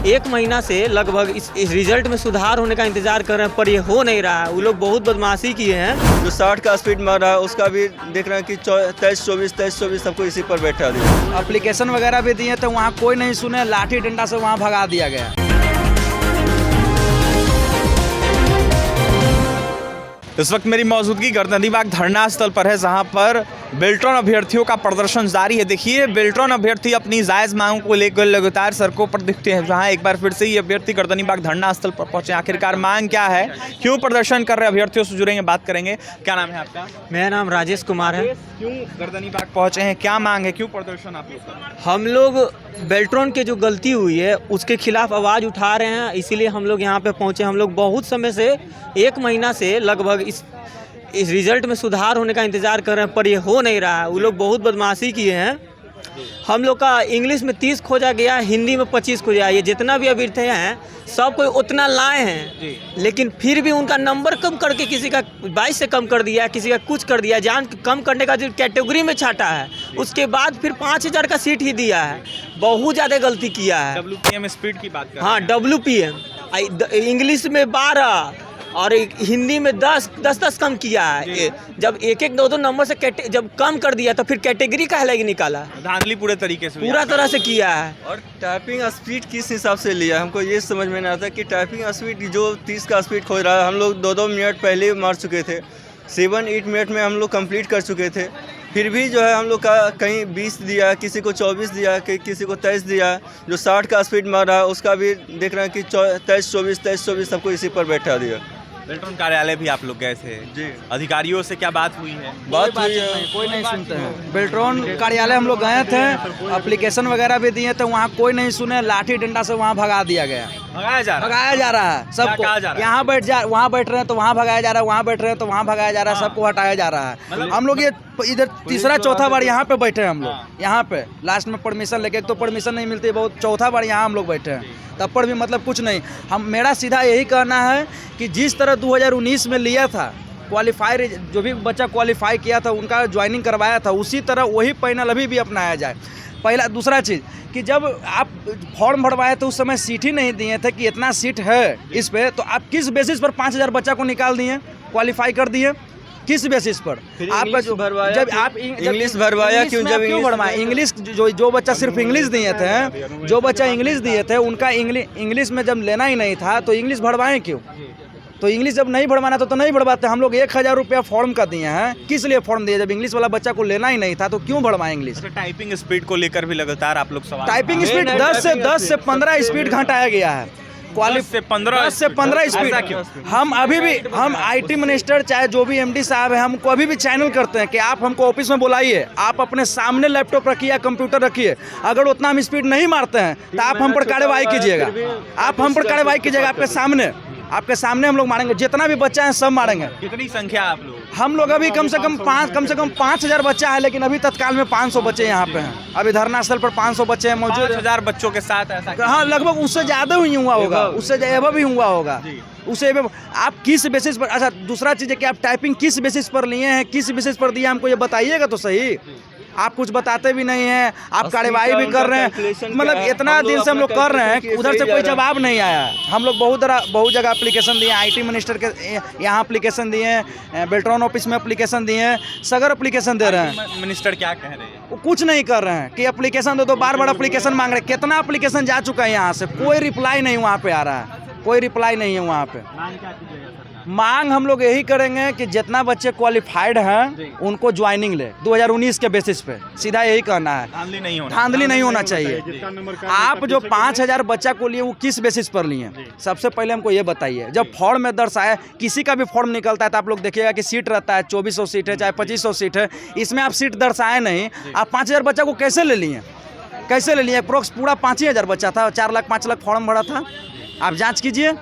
एक महीना से लगभग इस रिजल्ट में सुधार होने का इंतजार कर रहे हैं, पर ये हो नहीं रहा है। वो लोग बहुत बदमाशी किए हैं। जो 60 का स्पीड मार रहा है उसका भी देख रहे हैं कि 23-24 सबको इसी पर बैठा दिया। एप्लीकेशन वगैरह भी दिए तो वहाँ कोई नहीं सुने, लाठी डंडा से वहाँ भगा दिया गया। इस वक्त मेरी मौजूदगी गर्दनीबाग धरना स्थल पर है, जहां पर बेल्ट्रॉन अभ्यर्थियों का प्रदर्शन जारी है। देखिए, बेल्ट्रॉन अभ्यर्थी अपनी जायज़ मांगों को लेकर लगातार सड़कों पर दिखते हैं। जहां एक बार फिर से ये अभ्यर्थी गर्दनीबाग धरना स्थल पर पहुंचे। आखिरकार मांग क्या है, क्यों प्रदर्शन कर रहे अभ्यर्थियों से जुड़ेंगे, बात करेंगे। क्या नाम है आपका? मेरा नाम राजेश कुमार है। क्यों गर्दनीबाग पहुंचे हैं, क्या मांग है, क्यों प्रदर्शन आप लोग कर रहे हैं? हम लोग बेल्ट्रॉन के जो गलती हुई है उसके खिलाफ आवाज़ उठा रहे हैं, इसीलिए हम लोग यहाँ पे पहुँचे। हम लोग बहुत समय से, एक महीना से लगभग इस रिजल्ट में सुधार होने का इंतज़ार कर रहे हैं, पर ये हो नहीं रहा है। वो लोग बहुत बदमाशी किए हैं। हम लोग का इंग्लिश में 30 खोजा गया, हिंदी में 25 खोजा। ये जितना भी अभ्यर्थी हैं सब कोई उतना लाए हैं, लेकिन फिर भी उनका नंबर कम करके किसी का 22 से कम कर दिया, किसी का कुछ कर दिया। जान कम करने का जो कैटेगरी में छाटा है, उसके बाद फिर 5000 का सीट ही दिया है। बहुत ज़्यादा गलती किया है। WPM स्पीड की बात कर। हाँ, WPM इंग्लिश में 12 और हिंदी में 10 कम किया है। जब एक दो नंबर से जब कम कर दिया तो फिर कैटेगरी का अलग निकाला। धांधली पूरे तरीके से, पूरा तरह से किया है। और टाइपिंग स्पीड किस हिसाब से लिया, हमको ये समझ में नहीं आता कि टाइपिंग स्पीड जो 30 का स्पीड खोज रहा है। हम लोग 2-2 मिनट पहले मार चुके थे, 7-8 मिनट में हम लोग कंप्लीट कर चुके थे। फिर भी जो है हम लोग का कहीं 20 दिया, किसी को 24 दिया, किसी को 23 दिया। जो 60 का स्पीड मार रहा है उसका भी देख रहे हैं कि 23-24 सबको इसी पर बैठा दिया। बेल्ट्रॉन कार्यालय भी आप लोग गए थे जी। अधिकारियों से क्या बात हुई है? बात हुई है, कोई नहीं सुनते हैं। बेल्ट्रॉन कार्यालय हम लोग गए थे, एप्लीकेशन वगैरह भी दिए तो वहाँ कोई नहीं सुने, लाठी डंडा से वहाँ भगा दिया गया। भगाया जा रहा है सबको। कहा जा रहा है? यहाँ वहाँ बैठ रहे हैं तो वहाँ भगाया जा रहा है, वहाँ बैठ रहे हैं तो वहाँ भगाया जा रहा है, सबको हटाया जा रहा है। हम लोग ये इधर तीसरा चौथा बार यहाँ पे बैठे हैं। हम लोग यहाँ पे लास्ट में परमिशन लेके, एक तो परमिशन नहीं मिलती, बहुत चौथा बार यहाँ हम लोग बैठे हैं, तब पर भी मतलब कुछ नहीं। मेरा सीधा यही कहना है कि जिस तरह 2019 में लिया था क्वालिफायर, जो भी बच्चा क्वालिफाई किया था उनका ज्वाइनिंग करवाया था, उसी तरह वही पैनल अभी भी अपनाया जाए। पहला। दूसरा चीज़ कि जब आप फॉर्म भरवाए तो उस समय सीट ही नहीं दिए थे कि इतना सीट है इस पे, तो आप किस बेसिस पर 5000 बच्चा को निकाल दिए, क्वालिफाई कर दिए? किस बेसिस पर? आपका जो भरवाया, जब आप इंग्लिश भरवाया क्यों? जब क्यों भरवाया इंग्लिश? जो बच्चा सिर्फ इंग्लिश दिए थे, जो बच्चा इंग्लिश दिए थे उनका इंग्लिश में जब लेना ही नहीं था तो इंग्लिश भरवाएं क्यों? तो इंग्लिश जब नहीं भरवाना तो नहीं भरवाते। हम लोग 1000 रुपया फॉर्म का दिए हैं, किस लिए फॉर्म दिए? जब इंग्लिश वाला बच्चा को लेना ही नहीं था तो क्यों भरवाएं इंग्लिश? टाइपिंग स्पीड को लेकर भी लगातार आप लोग सवाल। टाइपिंग स्पीड 10 से 15 स्पीड घटाया गया है। 10 से 15 स्पीड। हम अभी भी, हम IT मिनिस्टर चाहे जो भी MD साहब है, हमको अभी भी चैनल करते हैं कि आप हमको ऑफिस में बुलाइए, आप अपने सामने लैपटॉप रखिए, कंप्यूटर रखिए। अगर उतना हम स्पीड नहीं मारते हैं तो आप हम पर कार्रवाई कीजिएगा। आप हम पर कार्रवाई कीजिएगा, आपके सामने हम लोग मारेंगे। जितना भी बच्चा है सब मारेंगे। कितनी संख्या आप लोग? हम लोग अभी कम से कम 5000 बच्चा है, लेकिन अभी तत्काल में 500 बच्चे यहाँ पे हैं। अभी धरना स्थल पर 500 बच्चे हैं मौजूद। 5000 बच्चों के साथ ऐसा? हाँ, लगभग उससे ज़्यादा ही हुआ होगा, उससे ज़्यादा भी हुआ होगा। उसे आप किस बेसिस पर? अच्छा, दूसरा चीज़ है कि आप टाइपिंग किस बेसिस पर लिए हैं, किस बेसिस पर दिया, हमको ये बताइएगा तो सही। आप कुछ बताते भी नहीं हैं, आप कार्रवाई भी कर रहे हैं। मतलब इतना दिन से हम लोग कर रहे हैं कि उधर से कोई जवाब नहीं आया। हम लोग बहुत जगह एप्लीकेशन दिए, IT मिनिस्टर के यहाँ एप्लीकेशन दिए हैं, बेल्ट्रॉन ऑफिस में एप्लीकेशन दिए हैं, सगर एप्लीकेशन दे रहे हैं। मिनिस्टर क्या कह रहे हैं? वो कुछ नहीं कर रहे हैं कि एप्लीकेशन दो, बार एप्लीकेशन मांग रहे हैं। कितना एप्लीकेशन जा चुका है यहाँ से, कोई रिप्लाई नहीं वहाँ पे आ रहा है, कोई रिप्लाई नहीं है वहाँ पे। मांग हम लोग यही करेंगे कि जितना बच्चे क्वालिफाइड हैं उनको ज्वाइनिंग ले 2019 के बेसिस पे, सीधा यही कहना है। धांधली नहीं होना चाहिए। आप जो 5000 बच्चा को लिए वो किस बेसिस पर लिए? सबसे पहले हमको ये बताइए। जब फॉर्म में दर्शाया, किसी का भी फॉर्म निकलता है तो आप लोग देखिएगा कि सीट रहता है 2400 सीट है, चाहे 2500 सीट है। इसमें आप सीट दर्शाए नहीं, आप 5000 बच्चा को कैसे ले लिए? अप्रोक्स पूरा 5000 बच्चा था, 4 लाख 5 लाख फॉर्म भरा था। आप जाँच कीजिए।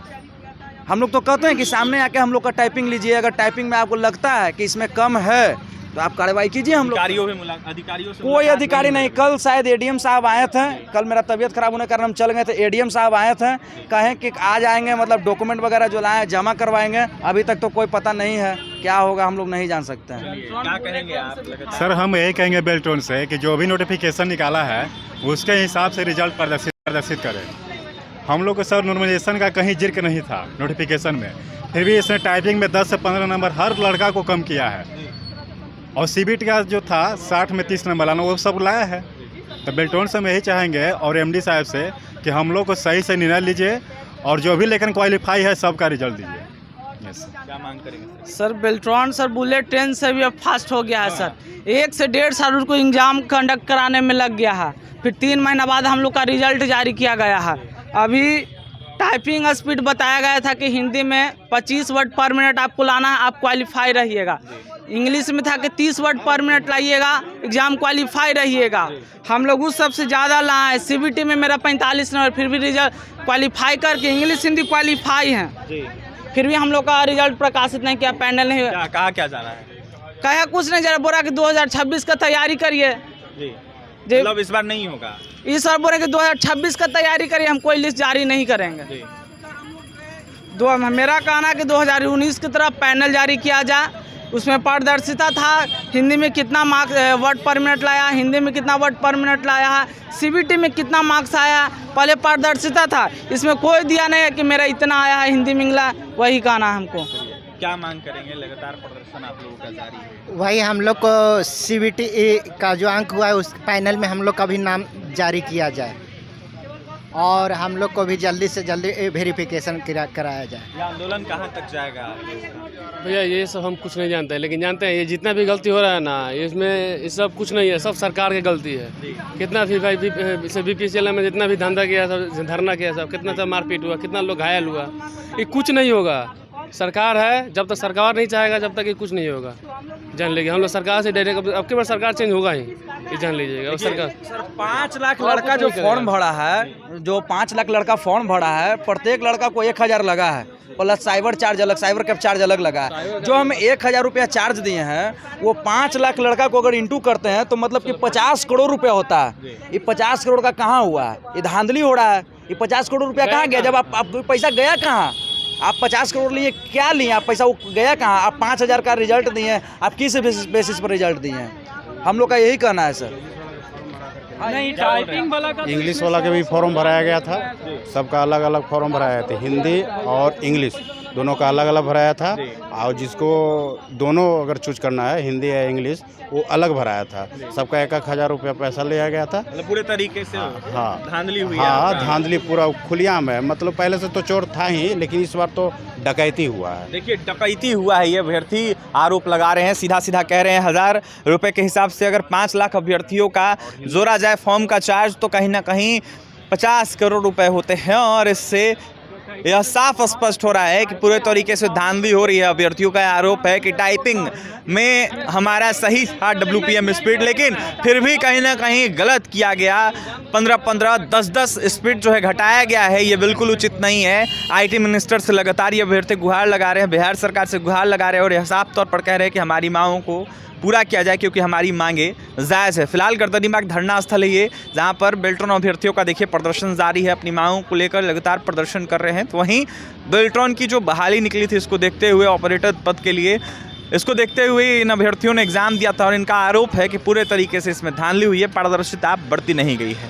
हम लोग तो कहते हैं कि सामने आके हम लोग का टाइपिंग लीजिए। अगर टाइपिंग में आपको लगता है कि इसमें कम है तो आप कार्रवाई कीजिए। हम लोग अधिकारियों से कोई अधिकारी नहीं। कल शायद एडीएम साहब आए थे, कल मेरा तबीयत खराब होने के कारण हम चल गए थे। एडीएम साहब आए थे, कहें कि आ जाएंगे, मतलब डॉक्यूमेंट वगैरह जो लाए जमा करवाएंगे। अभी तक तो कोई पता नहीं है क्या होगा, हम लोग नहीं जान सकते हैं। क्या कहेंगे आप? सर हम यही कहेंगे बेल्ट्रॉन से कि जो भी नोटिफिकेशन निकाला है उसके हिसाब से रिजल्ट प्रदर्शित करें। हम लोग को सर नॉर्मलाइजेशन का कहीं जिक्र नहीं था नोटिफिकेशन में, फिर भी इसने टाइपिंग में 10 से 15 नंबर हर लड़का को कम किया है। और सीबीटी का जो था 60 में 30 नंबर लाना, वो सब लाया है। तो बेल्ट्रॉन से हम यही चाहेंगे और एमडी साहब से कि हम लोग को सही से निर्णय लीजिए और जो भी लेकिन क्वालिफाई है सबका रिजल्ट दीजिए। क्या मांग करेंगे sir? Beltron sir bullet train से भी अब फास्ट हो गया है सर। 1 से 1.5 साल उसको एग्ज़ाम कंडक्ट कराने में लग गया है, फिर 3 महीना बाद हम लोग का रिजल्ट जारी किया गया है। अभी टाइपिंग स्पीड बताया गया था कि हिंदी में 25 वर्ड पर मिनट आपको लाना है, आप क्वालिफाई रहिएगा। इंग्लिश में था कि 30 वर्ड पर मिनट लाइएगा, एग्ज़ाम क्वालिफाई रहिएगा। हम लोग उस सबसे ज़्यादा लाए हैं। सीबीटी में मेरा 45 नंबर, फिर भी रिजल्ट क्वालिफाई करके इंग्लिश हिंदी क्वालिफाई हैं, फिर भी हम लोग का रिजल्ट प्रकाशित नहीं किया, पैनल नहीं हुआ। कहा क्या जा रहा है? कहा कुछ नहीं, जरा बोला कि 2026 का तैयारी करिए। मतलब इस बार नहीं होगा? इस बार बोले कि 2026 का तैयारी करिए, हम कोई लिस्ट जारी नहीं करेंगे। मेरा कहना है कि 2019 की तरफ पैनल जारी किया जाए, उसमें पारदर्शिता था। हिंदी में कितना मार्क्स वर्ड पर मिनट लाया, हिंदी में कितना वर्ड पर मिनट लाया है, सीबीटी में कितना मार्क्स आया, पहले पारदर्शिता था। इसमें कोई दिया नहीं है कि मेरा इतना आया है, हिंदी में मिला, वही कहना है हमको। क्या मांग करेंगे? लगातार प्रदर्शन आप लोगों का जारी है। वही हम लोग को सीबीटी का जो अंक हुआ है उस पैनल में हम लोग का भी नाम जारी किया जाए और हम लोग को भी जल्दी से जल्दी वेरिफिकेशन कराया जाए। ये आंदोलन कहाँ तक जाएगा? भैया ये सब हम कुछ नहीं जानते हैं, लेकिन जानते हैं ये जितना भी गलती हो रहा है ना, इसमें ये सब कुछ नहीं है, सब सरकार की गलती है। कितना भी भाई बीपीसीएल में जितना भी धंधा किया, सब धरना किया, सब कितना सब मारपीट हुआ, कितना लोग घायल हुआ, ये कुछ नहीं होगा। सरकार है, जब तक सरकार नहीं चाहेगा जब तक ये कुछ नहीं होगा, जान लीजिए। हम लोग सरकार से डायरेक्ट, अब की बार सरकार चेंज होगा ही, ये जान लीजिएगा। सरकार सर 5 लाख लड़का जो फॉर्म भरा है, जो 5 लाख लड़का फॉर्म भरा है, प्रत्येक लड़का को 1000 लगा है, प्लस साइबर चार्ज अलग, साइबर कैफ चार्ज अलग लगा है। जो हम 1000 रुपया चार्ज दिए हैं, वो 5 लाख लड़का को अगर इंटू करते हैं तो मतलब कि 50 करोड़ रुपया होता है। ये 50 करोड़ का कहाँ हुआ है? ये धांधली हो रहा है। ये 50 करोड़ रुपया कहाँ गया? जब आप पैसा गया कहाँ? आप 50 करोड़ लिए क्या लिए? आप पैसा वो गया कहाँ? आप 5000 का रिजल्ट दिए, आप किस बेसिस पर रिजल्ट दिए हैं? हम लोग का यही कहना है सर। नहीं, टाइपिंग वाला का इंग्लिश वाला का भी फॉर्म भराया गया था, सबका अलग अलग फॉर्म भराया था, हिंदी और इंग्लिश दोनों का अलग अलग भराया था। और जिसको दोनों अगर चूज करना है, हिंदी या इंग्लिश, वो अलग भराया था। सबका 1000 रुपया पैसा लिया गया था। मतलब पूरे तरीके से हाँ धांधली हुई है। हाँ, धांधली पूरा खुलेआम है। मतलब पहले से तो चोर था ही, लेकिन इस बार तो डकैती हुआ है। देखिए डकैती हुआ है, ये अभ्यर्थी आरोप लगा रहे हैं, सीधा सीधा कह रहे हैं 1000 रुपये के हिसाब से अगर 5 लाख अभ्यर्थियों का जोड़ा जाए फॉर्म का चार्ज, तो कहीं ना कहीं 50 करोड़ रुपए होते हैं। और इससे यह साफ स्पष्ट हो रहा है कि पूरे तरीके से धांधली हो रही है। अभ्यर्थियों का आरोप है कि टाइपिंग में हमारा सही था WPM स्पीड, लेकिन फिर भी कहीं ना कहीं गलत किया गया। 15-15, 10-10 स्पीड जो है घटाया गया है, ये बिल्कुल उचित नहीं है। IT मिनिस्टर से लगातार ये अभ्यर्थी गुहार लगा रहे हैं, बिहार सरकार से गुहार लगा रहे हैं और यह साफ तौर पर कह रहे हैं कि हमारी मांगों को पूरा किया जाए, क्योंकि हमारी मांगे जायज़ है। फिलहाल गर्दनीबाग धरना स्थल है ये, जहाँ पर बेल्ट्रॉन अभ्यर्थियों का देखिए प्रदर्शन जारी है, अपनी मांगों को लेकर लगातार प्रदर्शन कर रहे हैं। तो वहीं बेल्ट्रॉन की जो बहाली निकली थी, इसको देखते हुए ऑपरेटर पद के लिए, इसको देखते हुए इन अभ्यर्थियों ने एग्जाम दिया था और इनका आरोप है कि पूरे तरीके से इसमें धांधली हुई है, पारदर्शिता बढ़ती नहीं गई है।